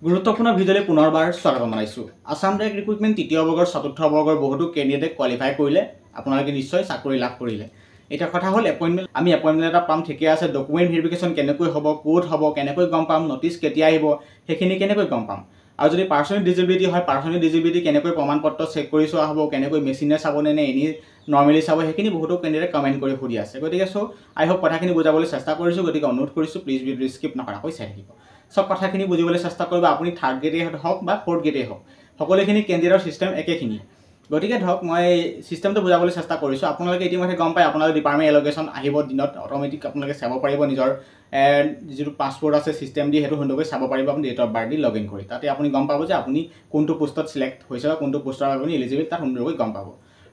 গুৰুত্বপূৰ্ণ ভিডিঅ'লৈ পুনৰবাৰ স্বাগতম জনাইছোঁ। আছাম ডাইৰেক্ট ৰিক্ৰুটমেণ্ট তৃতীয় বৰ্গৰ চতুৰ্থ বৰ্গৰ বহুতো কেণ্ডিডেট কোৱালিফাই কৰিলে, আপোনালোকে নিশ্চয় চাকৰি লাভ কৰিলে। এতিয়া কথা হ'ল আমি এপইণ্টমেণ্ট এটা পাম, ঠিকে আছে। ডকুমেণ্ট ভেৰিফিকেশ্যন কেনেকৈ হ'ব, ক'ত হ'ব, কেনেকৈ গম পাম, নটিচ কেতিয়া আহিব, সেইখিনি কেনেকৈ গম পাম। আৰু যদি পাৰ্চনেল ডিজেবিলিটি হয়, পাৰ্চনেল ডিজেবিলিটি কেনেকৈ প্ৰমাণ পত্ৰ চেক কৰি চোৱা হ'ব, কেনেকৈ মেচিনে চাবনে নে এনেই নৰ্মেলি চাব, সেইখিনি বহুতো কেণ্ডিডেট কমেণ্ট কৰি সুধি আছে। গতিকে আই হোপ কথাখিনি বুজাবলৈ চেষ্টা কৰিছোঁ। গতিকে অনুৰোধ কৰিছোঁ প্লিজ ভিডিঅ'টো স্কিপ নকৰাকৈ চাই থাকিব। সব কথাখিনি বুজিবলৈ চেষ্টা কৰিব। আপুনি থাৰ্ড গ্ৰেডেই হওক বা ফ'ৰ্থ গ্ৰেডেই হওক, সকলোখিনি কেণ্ডিডেটৰ ছিষ্টেম একেখিনি। গতিকে ধৰক মই ছিষ্টেমটো বুজাবলৈ চেষ্টা কৰিছোঁ। আপোনালোকে ইতিমধ্যে গম পায়, আপোনালোকে ডিপাৰ্টমেণ্ট এল'কেশ্যন আহিব দিনত, অট'মেটিক আপোনালোকে চাব পাৰিব নিজৰ যিটো পাছপৰ্ট আছে ছিষ্টেম দি, সেইটো সুন্দৰকৈ চাব পাৰিব আপুনি ডেট অফ বাৰ্থ দি লগ ইন কৰি। তাতে আপুনি গম পাব যে আপুনি কোনটো পোষ্টত চিলেক্ট হৈছে বা কোনটো পোষ্টৰ আপুনি এলিজিবল, তাত সুন্দৰকৈ গম পাব।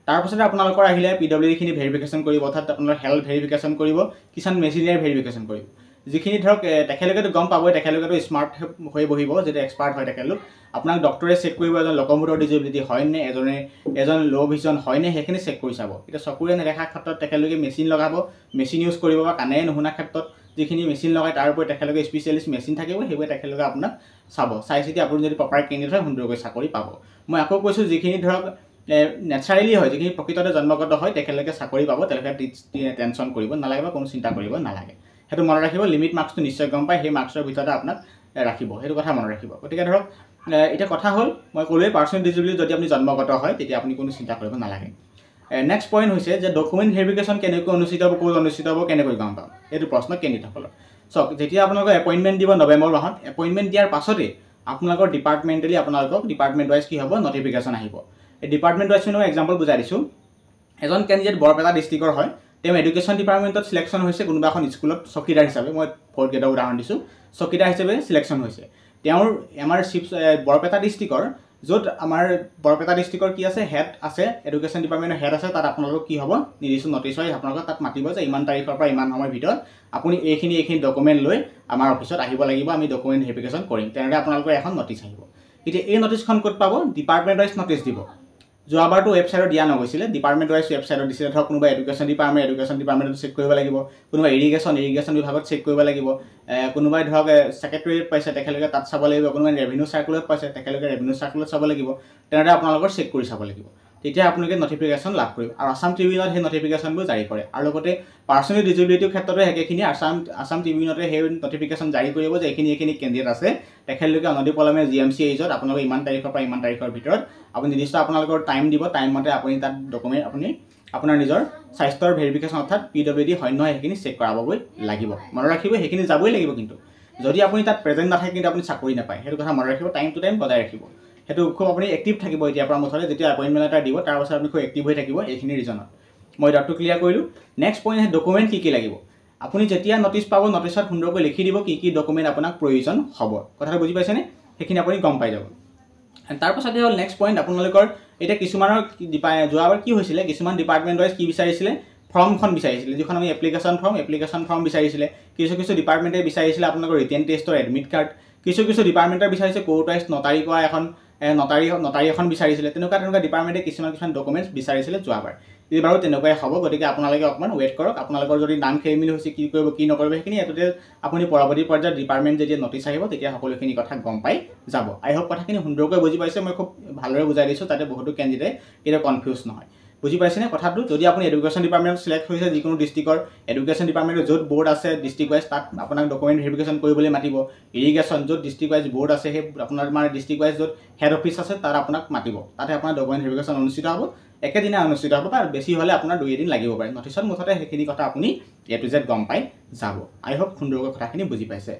তাৰপাছতে আপোনালোকৰ আহিলে PWDখিনি ভেৰিফিকেশ্যন কৰিব, অৰ্থাৎ আপোনালোকৰ হেল্থ ভেৰিফিকেশ্যন কৰিব, কিছুমান মেচিনাৰী ভেৰিফিকেশ্যন কৰিব। যিখিনি ধৰক তেখেতলোকেতো গম পাবই, তেখেতলোকেতো স্মাৰ্ট হৈ বহিব, যেতিয়া এক্সপাৰ্ট হয় তেখেতলোক। আপোনাক ডক্টৰে চেক কৰিব এজন লক'মোটৰ ডিজেবিলিটি হয়নে, এজন ল' ভিজন হয়নে, সেইখিনি চেক কৰি চাব। এতিয়া চকুৰে নেদেখা ক্ষেত্ৰত তেখেতলোকে মেচিন লগাব, মেচিন ইউজ কৰিব, বা কাণেৰে নুশুনা ক্ষেত্ৰত যিখিনি মেচিন লগায় তাৰ উপৰি তেখেতলোকে স্পেচিয়েলিষ্ট মেচিন থাকিব, সেইবোৰে তেখেতলোকে আপোনাক চাব। চাই চিতি আপুনি যদি প্ৰপাৰ কেণ্ডিডেট হয় সুন্দৰকৈ চাকৰি পাব। মই আকৌ কৈছোঁ, যিখিনি ধৰক নেচাৰেলি হয়, যিখিনি প্ৰকৃততে জন্মগত হয়, তেখেতলোকে চাকৰি পাব। তেওঁলোকে টেনশ্যন কৰিব নালাগে বা কোনো চিন্তা কৰিব নালাগে। সেইটো মনত ৰাখিব। লিমিট মাৰ্কছটো নিশ্চয় গম পায়, সেই মাৰ্কছৰ ভিতৰতে আপোনাক ৰাখিব, সেইটো কথা মনত ৰাখিব। গতিকে ধৰক এতিয়া কথা হ'ল, মই ক'লোৱেই পাৰ্চনেল ডিজেবিলিটি যদি আপুনি জন্মগত হয়, তেতিয়া আপুনি কোনো চিন্তা কৰিব নালাগে। নেক্সট পইণ্ট হৈছে যে ডকুমেণ্ট ভেৰিফিকেশ্যন কেনেকৈ অনুষ্ঠিত হ'ব, ক'ত অনুষ্ঠিত হ'ব, কেনেকৈ গম পাম, এইটো প্ৰশ্ন কেণ্ডিডেটসকলৰ। চাওক, যেতিয়া আপোনালোকৰ এপইণ্টমেণ্ট দিব নৱেম্বৰ মাহত, এপইণ্টমেণ্ট দিয়াৰ পাছতেই আপোনালোকৰ ডিপাৰ্টমেণ্টেলি আপোনালোকক ডিপাৰ্টমেণ্ট ৱাইজ কি হ'ব, নটিফিকেশ্যন আহিব। এই ডিপাৰ্টমেণ্ট ৱাইজ মই এক্সাম্পল বুজাই দিছোঁ। এজন কেণ্ডিডেট বৰপেটা ডিষ্ট্ৰিক্টৰ হয়, তেওঁ এডুকেশ্যন ডিপাৰ্টমেণ্টত চিলেকশ্যন হৈছে কোনোবা এখন স্কুলত চকীদাৰ হিচাপে, মই ফ'ৰ্থ গ্ৰেডৰ উদাহৰণ দিছোঁ, চকীদাৰ হিচাপে চিলেকশ্যন হৈছে। তেওঁৰ আমাৰ বৰপেটা ডিষ্ট্ৰিক্টৰ, য'ত আমাৰ বৰপেটা ডিষ্ট্ৰিক্টৰ কি আছে, হেড আছে, এডুকেশ্যন ডিপাৰ্টমেণ্টৰ হেড আছে, তাত আপোনালোকক কি হ'ব, নিৰ্দিষ্ট নটিচ হয়, আপোনালোকক তাত মাতিব যে ইমান তাৰিখৰ পৰা ইমান সময়ৰ ভিতৰত আপুনি এইখিনি ডকুমেণ্ট লৈ আমাৰ অফিচত আহিব লাগিব, আমি ডকুমেণ্ট ভেৰিফিকেশ্যন কৰিম। তেনেদৰে আপোনালোকৰ এখন নটিচ আহিব। এতিয়া এই নটিচখন ক'ত পাব, ডিপাৰ্টমেণ্ট ৱাইজ নটিচ দিব। যোৱাবাৰটো ৱেবছাইটত দিয়া নগৈছিলে, ডিপাৰ্টমেণ্ট ৱাইজ ৱেবছাইটত দিছিলে। ধৰক কোনোবা এডুকেশ্যন ডিপাৰ্টমেণ্টত চেক কৰিব লাগিব, কোনোবা ইৰিগেশ্যন বিভাগত চেক কৰিব লাগিব, কোনোবাই ধৰক ছেক্ৰেটেৰিয়েট পাইছে, তেখেতলোকে তাত চাব লাগিব, কোনোবাই ৰেভিনিউ চাৰ্কুলত পাইছে, তেখেতলোকে ৰেভিনিউ চাৰ্কুলত চাব লাগিব। তেনেদৰে আপোনালোকৰ চেক কৰি চাব লাগিব, তেতিয়া আপোনালোকে নটিফিকেশ্যন লাভ কৰিব। আৰু আছাম ট্ৰিবিউনত সেই নটিফিকেশ্যনবোৰ জাৰি কৰে। আৰু লগতে পাৰ্চনেল ডিজেবিলিটিৰ ক্ষেত্ৰতে একেখিনি আছাম ট্ৰিবিউনতে সেই নটিফিকেশ্যন জাৰি কৰিব যে এইখিনি কেণ্ডিডেট আছে, তেখেতলোকে অনতিপলমে GMC এইজত আপোনালোকে ইমান তাৰিখৰ পৰা ইমান তাৰিখৰ ভিতৰত আপুনি নিৰ্দিষ্ট আপোনালোকৰ টাইম দিব, টাইম মতে আপুনি তাত ডকুমেণ্ট আপুনি আপোনাৰ নিজৰ স্বাস্থ্যৰ ভেৰিফিকেশ্যন অৰ্থাৎ PWD হয় নহয় সেইখিনি চেক কৰাবগৈ লাগিব। মনত ৰাখিব, সেইখিনি যাবই লাগিব। কিন্তু যদি আপুনি তাত প্ৰেজেণ্ট নাথাকে, কিন্তু আপুনি চাকৰি নাপায়, সেইটো কথা মনত ৰাখিব। টাইম টু টাইম বজাই ৰাখিব, সেইটো খুব আপুনি এক্টিভ থাকিব। এতিয়াৰ পৰা মুঠতে যেতিয়া এপইণ্টমেণ্ট এটা দিব, তাৰ পাছত আপুনি খুব এক্টিভ হৈ থাকিব এইখিনি ৰিজনত। মই ডাউটটো ক্লিয়াৰ কৰিলোঁ। নেক্সট পইণ্ট ডকুমেণ্ট কি লাগিব। আপুনি যেতিয়া নটিচ পাব, নটিচত সুন্দৰকৈ লিখি দিব কি ডকুমেণ্ট আপোনাক প্ৰয়োজন হ'ব। কথাটো বুজি পাইছেনে? সেইখিনি আপুনি গম পাই যাব। তাৰপাছতে হ'ল নেক্সট পইণ্ট আপোনালোকৰ, এতিয়া কিছুমানৰ যোৱাবাৰ কি হৈছিলে, কিছুমান ডিপাৰ্টমেণ্ট ৱাইজ কি বিচাৰিছিলে, ফৰ্মখন বিচাৰিছিলে, যিখন আমি এপ্লিকেশ্যন ফৰ্ম বিচাৰিছিলে। কিছু ডিপাৰ্টমেণ্টে বিচাৰিছিলে আপোনালোকৰ ৰিটেন টেষ্টৰ এডমিট কাৰ্ড, কিছু ডিপাৰ্টমেণ্টে বিচাৰিছে কোৰ্ট ৱাইজ নটাৰী কৰা এখন নটাৰী এখন বিচাৰিছিলে। তেনেকুৱা ডিপাৰ্টমেণ্টে কিছুমান ডকুমেণ্টছ বিচাৰিছিলে যোৱাবাৰ। এইবাৰো তেনেকুৱাই হ'ব। গতিকে আপোনালোকে অকণমান ৱেইট কৰক। আপোনালোকৰ যদি নাম খেলিমেলি হৈছে, কি কৰিব কি নকৰিব, সেইখিনি এইটোতে আপুনি পৰৱৰ্তী পৰ্যায়ত ডিপাৰ্টমেণ্ট যেতিয়া নটিচ আহিব, তেতিয়া সকলোখিনি কথা গম পাই যাব। আই হোপ কথাখিনি সুন্দৰকৈ বুজি পাইছে। মই খুব ভালদৰে বুজাই দিছোঁ, তাতে বহুতো কেণ্ডিডেট কেতিয়াও কনফিউজ নহয়। বুজি পাইছেনে কথাটো? যদি আপুনি এডুকেশ্যন ডিপাৰ্টমেণ্টত চিলেক্ট হৈছে, যিকোনো ডিষ্ট্ৰিক্টৰ এডুকেশ্যন ডিপাৰ্টমেণ্টৰ য'ত বৰ্ড আছে ডিষ্ট্ৰিক্ট ৱাইজ, তাত আপোনাক ডকুমেণ্ট ভেৰিফিকেশ্যন কৰিবলৈ মাতিব। ইৰিগেশ্যন য'ত ডিষ্ট্ৰিক্ট ৱাইজ বৰ্ড আছে, সেই আপোনাৰ ডিষ্ট্ৰিক্ট ৱাইজ য'ত হেড অফিচ আছে, তাত আপোনাক মাতিব। তাতে আপোনাৰ ডকুমেণ্ট ভেৰিফিকেশ্যন অনুষ্ঠিত হ'ব। একেদিনাই অনুষ্ঠিত হ'ব, বা বেছি হ'লে আপোনাৰ 2 এদিন লাগিব পাৰে। নটিচত মুঠতে সেইখিনি কথা আপুনি A to Z গম পাই যাব। আই হোপ সুন্দৰকৈ কথাখিনি বুজি পাইছে।